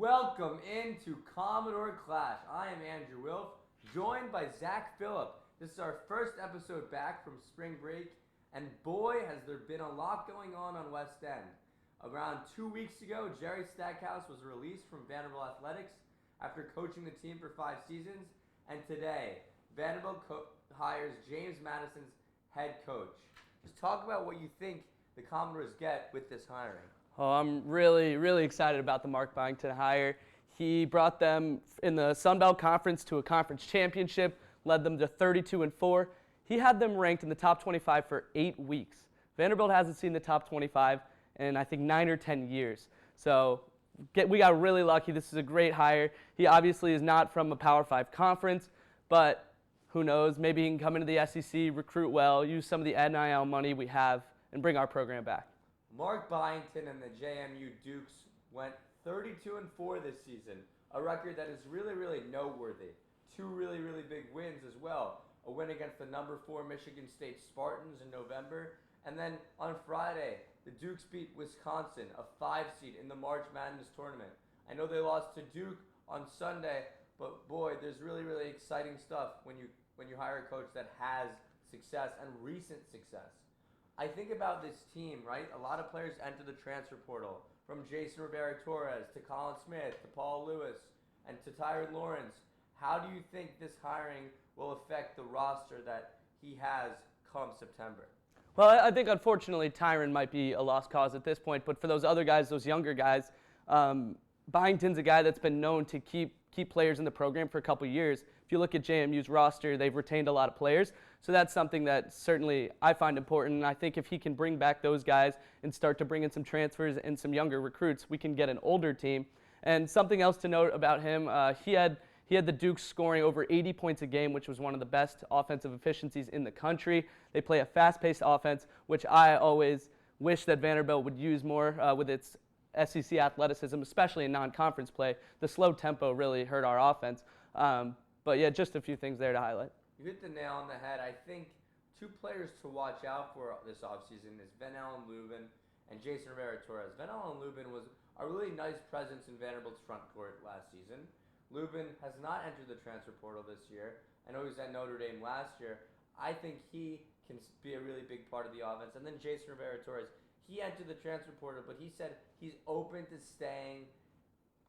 Welcome into Commodore Clash. I am Andrew Wilf, joined by Zach Phillip. This is our first episode back from spring break, and boy, has there been a lot going on West End. Around 2 weeks ago, Jerry Stackhouse was released from Vanderbilt Athletics after coaching the team for 5 seasons, and today, Vanderbilt hires James Madison's head coach. Just talk about what you think the Commodores get with this hiring. Oh, I'm really excited about the Mark Byington hire. He brought them in the Sun Belt Conference to a conference championship, led them to 32-4. He had them ranked in the top 25 for 8 weeks. Vanderbilt hasn't seen the top 25 in, I think, 9 or 10 years. So we got really lucky. This is a great hire. He obviously is not from a Power 5 conference, but who knows? Maybe he can come into the SEC, recruit well, use some of the NIL money we have, and bring our program back. Mark Byington and the JMU Dukes went 32-4 this season, a record that is really noteworthy. 2 really big wins as well. A win against the number 4 Michigan State Spartans in November, and then on Friday, the Dukes beat Wisconsin, a 5 seed in the March Madness tournament. I know they lost to Duke on Sunday, but boy, there's really exciting stuff when you hire a coach that has success and recent success. I think about this team, right? A lot of players enter the transfer portal, from Jason Rivera-Torres to Colin Smith to Paul Lewis and to Tyron Lawrence. How do you think this hiring will affect the roster that he has come September? Well, I think unfortunately Tyron might be a lost cause at this point, but for those other guys, those younger guys, Byington's a guy that's been known to keep players in the program for a couple years. If you look at JMU's roster, they've retained a lot of players. So that's something that certainly I find important. And I think if he can bring back those guys and start to bring in some transfers and some younger recruits, we can get an older team. And something else to note about him, he had the Dukes scoring over 80 points a game, which was one of the best offensive efficiencies in the country. They play a fast-paced offense, which I always wish that Vanderbilt would use more with its SEC athleticism, especially in non-conference play. The slow tempo really hurt our offense. But yeah, just a few things there to highlight. You hit the nail on the head. I think 2 players to watch out for this offseason is Van-Allen Lubin and Jason Rivera-Torres. Van-Allen Lubin was a really nice presence in Vanderbilt's front court last season. Lubin has not entered the transfer portal this year. I know he was at Notre Dame last year. I think he can be a really big part of the offense. And then Jason Rivera-Torres, he entered the transfer portal, but he said he's open to staying,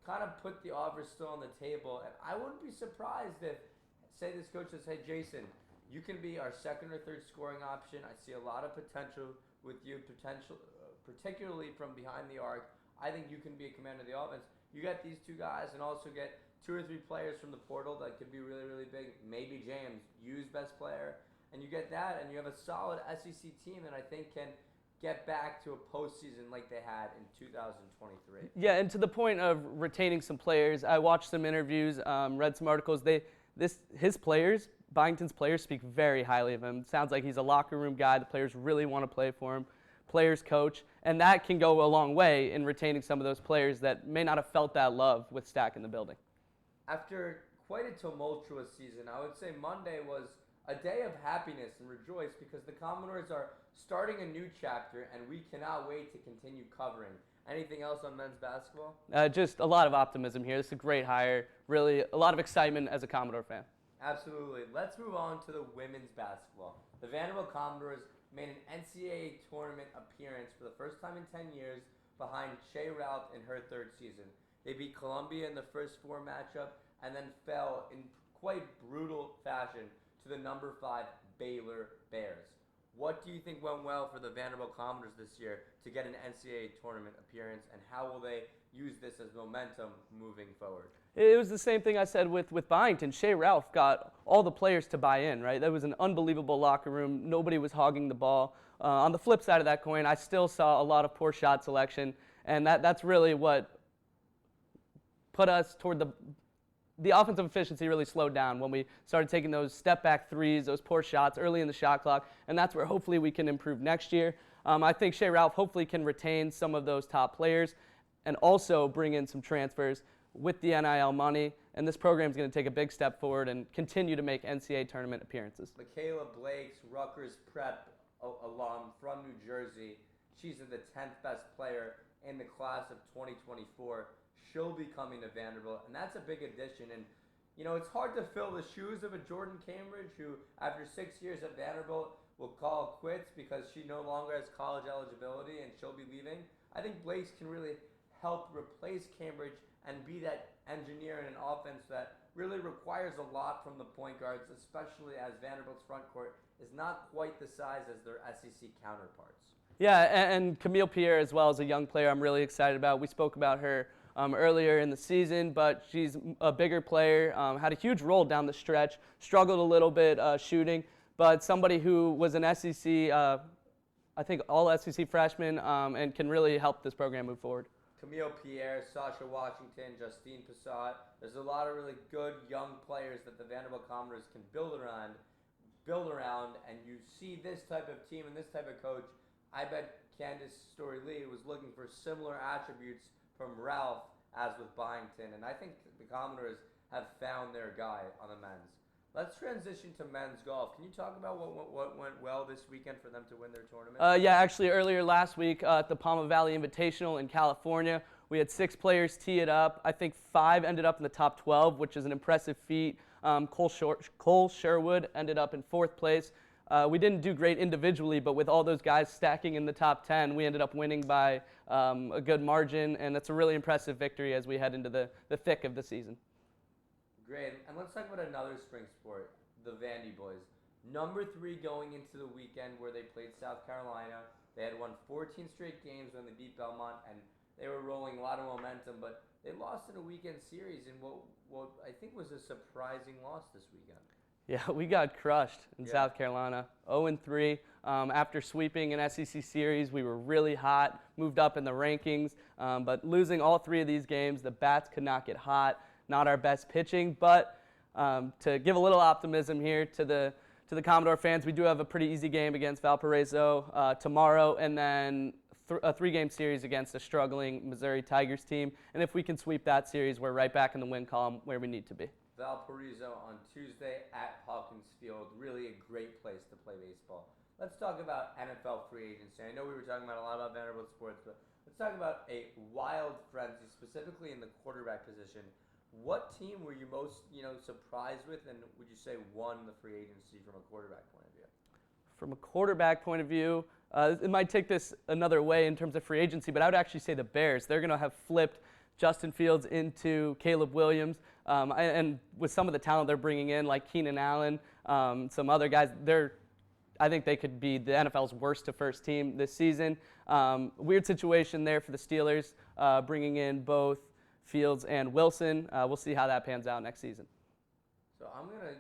kind of put the offer still on the table. And I wouldn't be surprised if, say this coach says, hey, Jason, you can be our second or third scoring option. I see a lot of potential with you, particularly from behind the arc. I think you can be a commander of the offense. You get these 2 guys and also get 2 or 3 players from the portal that could be really big. Maybe James, use best player. And you get that, and you have a solid SEC team that I think can get back to a postseason like they had in 2023. Yeah, and to the point of retaining some players, I watched some interviews, read some articles. His players, Byington's players, speak very highly of him. Sounds like he's a locker room guy. The players really want to play for him. Players coach, and that can go a long way in retaining some of those players that may not have felt that love with Stack in the building. After quite a tumultuous season, I would say Monday was a day of happiness and rejoice because the Commodores are starting a new chapter, and we cannot wait to continue covering. Anything else on men's basketball? Just a lot of optimism here. This is a great hire. Really, a lot of excitement as a Commodore fan. Absolutely. Let's move on to the women's basketball. The Vanderbilt Commodores made an NCAA tournament appearance for the first time in 10 years behind Shea Ralph in her 3rd season. They beat Columbia in the first 4 matchup and then fell in quite brutal fashion to the number 5 Baylor Bears. What do you think went well for the Vanderbilt Commodores this year to get an NCAA tournament appearance, and how will they use this as momentum moving forward? It was the same thing I said with Byington. Shea Ralph got all the players to buy in, right? That was an unbelievable locker room. Nobody was hogging the ball. On the flip side of that coin, I still saw a lot of poor shot selection, and that's really what put us toward the offensive efficiency really slowed down when we started taking those step-back threes, those poor shots early in the shot clock, and that's where hopefully we can improve next year. I think Shea Ralph hopefully can retain some of those top players and also bring in some transfers with the NIL money, and this program is going to take a big step forward and continue to make NCAA tournament appearances. Michaela Blake's Rutgers Prep alum from New Jersey. She's the 10th best player in the class of 2024. she'll be coming to Vanderbilt, and that's a big addition. And you know, it's hard to fill the shoes of a Jordan Cambridge who, after 6 years at Vanderbilt, will call quits because she no longer has college eligibility and she'll be leaving. I think Blaze can really help replace Cambridge and be that engineer in an offense that really requires a lot from the point guards, especially as Vanderbilt's front court is not quite the size as their SEC counterparts. Yeah, and Camille Pierre as well as a young player I'm really excited about. We spoke about her earlier in the season, but she's a bigger player, had a huge role down the stretch, struggled a little bit shooting, but somebody who was an SEC, I think all SEC freshman, and can really help this program move forward. Camille Pierre, Sasha Washington, Justine Passat. There's a lot of really good young players that the Vanderbilt Commodores can build around, and you see this type of team and this type of coach. I bet Candace Story-Lee was looking for similar attributes from Ralph as with Byington, and I think the Commodores have found their guy on the men's. Let's transition to men's golf. Can you talk about what went well this weekend for them to win their tournament? Yeah, actually earlier last week at the Palma Valley Invitational in California, we had 6 players tee it up. I think 5 ended up in the top 12, which is an impressive feat. Cole Sherwood ended up in 4th place. We didn't do great individually, but with all those guys stacking in the top 10, we ended up winning by a good margin, and that's a really impressive victory as we head into the thick of the season. Great, and let's talk about another spring sport, the Vandy boys. Number 3 going into the weekend where they played South Carolina. They had won 14 straight games when they beat Belmont, and they were rolling a lot of momentum, but they lost in a weekend series in what I think was a surprising loss this weekend. Yeah, we got crushed in South Carolina, 0-3. After sweeping an SEC series, we were really hot, moved up in the rankings, but losing all 3 of these games, the bats could not get hot. Not our best pitching, but to give a little optimism here to the Commodore fans, we do have a pretty easy game against Valparaiso tomorrow, and then a 3-game series against a struggling Missouri Tigers team. And if we can sweep that series, we're right back in the win column where we need to be. Valparaiso on Tuesday at Hawkins Field. Really a great place to play baseball. Let's talk about NFL free agency. I know we were talking about a lot about Vanderbilt sports, but let's talk about a wild frenzy, specifically in the quarterback position. What team were you most, surprised with, and would you say won the free agency from a quarterback point of view? From a quarterback point of view, it might take this another way in terms of free agency, but I would actually say the Bears. They're going to have flipped Justin Fields into Caleb Williams, and with some of the talent they're bringing in, like Keenan Allen, some other guys, I think they could be the NFL's worst to first team this season. Weird situation there for the Steelers, bringing in both Fields and Wilson. We'll see how that pans out next season. So I'm going to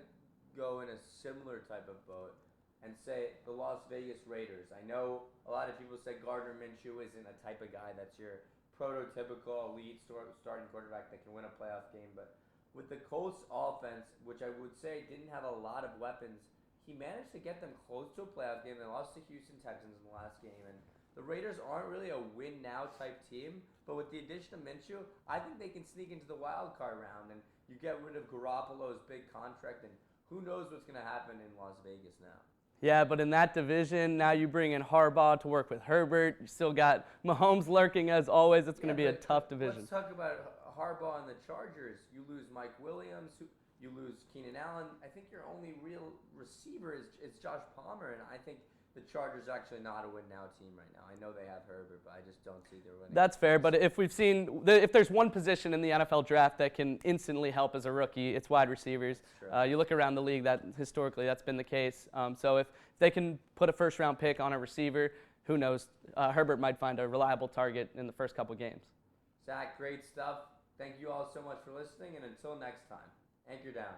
go in a similar type of boat and say the Las Vegas Raiders. I know a lot of people say Gardner Minshew isn't a type of guy that's your prototypical elite starting quarterback that can win a playoff game, but with the Colts offense, which I would say didn't have a lot of weapons, he managed to get them close to a playoff game. They lost to Houston Texans in the last game, and the Raiders aren't really a win-now type team, but with the addition of Minshew, I think they can sneak into the wild card round, and you get rid of Garoppolo's big contract, and who knows what's going to happen in Las Vegas now. Yeah, but in that division, now you bring in Harbaugh to work with Herbert. You still got Mahomes lurking as always. It's going to be a tough division. Let's talk about Harbaugh and the Chargers. You lose Mike Williams. You lose Keenan Allen. I think your only real receiver is Josh Palmer, and I think the Chargers are actually not a win-now team right now. I know they have Herbert, but I just don't see their winning. That's fair, but if there's one position in the NFL draft that can instantly help as a rookie, it's wide receivers. You look around the league, that historically that's been the case. So if they can put a first-round pick on a receiver, who knows? Herbert might find a reliable target in the first couple games. Zach, great stuff. Thank you all so much for listening, and until next time, anchor down.